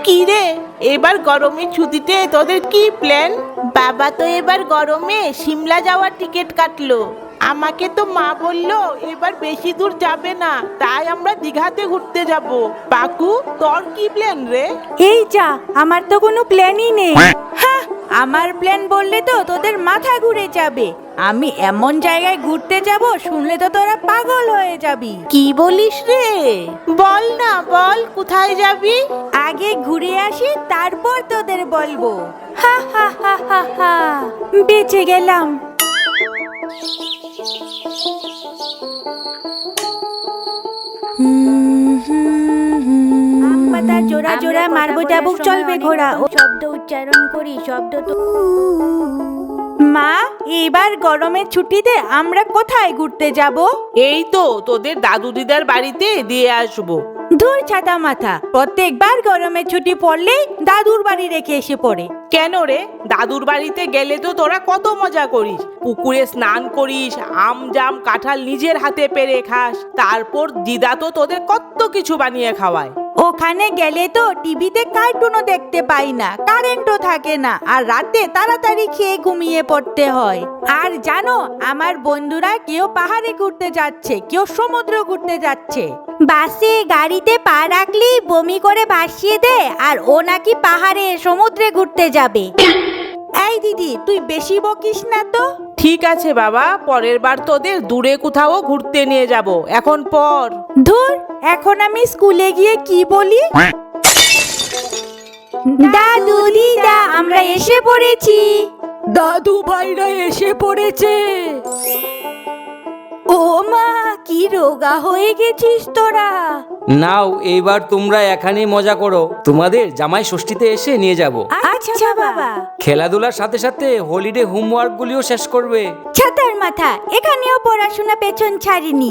কি রে, এবার গরমের ছুটিতে তোদের কি প্ল্যান? বাবা তো এবার গরমে সিমলা যাওয়ার টিকিট কাটলো। আমাকে তো মা বললো এবার বেশি দূর যাবে না, তাই আমরা দীঘাতে ঘুরতে যাব। পাকু, তোর কি প্ল্যান রে? এই যা, আমার তো কোনো প্ল্যানই নেই। হ্যাঁ, আমার প্ল্যান বললে তো তোদের মাথা ঘুরে যাবে। আমি এমন জায়গায় ঘুরতে যাব, শুনলে তো তোরা পাগল হয়ে যাবি। কি বলিস রে? বল না, বল কোথায় যাবি? আগে ঘুরে আসি, তারপর তোদের বলবো। হা হা হা হা হা, বেঁচে গেলাম। আম পাতা জোড়া জোড়া মারবো চাবুক চলবে ঘোড়া। ও শব্দ উচ্চারণ করি, শব্দ তো। মা, এবার গরমের ছুটিতে আমরা কোথায় ঘুরতে যাব? এই তো তোদের দাদু দিদার বাড়িতে দিয়ে আসবো। ধুর ছাতা মাথা, প্রত্যেকবার গরমের ছুটি পড়লেই দাদুর বাড়ি রেখে এসে পড়ে। কেন রে? দাদুর বাড়িতে গেলে তো তোরা কত মজা করিস, পুকুরে স্নান করিস, আম জাম কাঁঠাল নিজের হাতে পেড়ে খাস, তারপর দিদা তো তোদের কত কিছু বানিয়ে খাওয়ায়। ওখানে গেলে তো টিভিতে কার্টুনও দেখতে পাই না, কারেন্টও থাকে না, আর রাতে তাড়াতাড়ি খেয়ে ঘুমিয়ে পড়তে হয়। আর জানো, আমার বন্ধুরা কেউ পাহাড়ে ঘুরতে যাচ্ছে, কেউ সমুদ্র ঘুরতে যাচ্ছে। বাসে গাড়িতে পা রাখলেই বমি করে ভাসিয়ে দেয়, আর ও নাকি পাহাড়ে সমুদ্রে ঘুরতে যাবে। এই দিদি, তুই বেশি বকিস না তো। ঠিক আছে বাবা, পরের বার তোদের দূরে কোথাও ঘুরতে নিয়ে যাব। এখন পর। ধুর, এখন আমি স্কুলে গিয়ে কি বলি? দাদু দিদা, আমরা এসে পড়েছি। দাদু ভাইরা এসে পড়েছে। ও মা, কি রোগা হয়ে গেছিস তোরা। নাও, এইবার তোমরা এখানেই মজা করো, তোমাদের জামাই ষষ্ঠীতে এসে নিয়ে যাব। আচ্ছা বাবা। খেলাধুলার সাথে সাথে হলিডে হোমওয়ার্ক গুলিও শেষ করবে। ছাতার মাথা, এখানেও পড়াশোনা পেছন ছাড়িনি।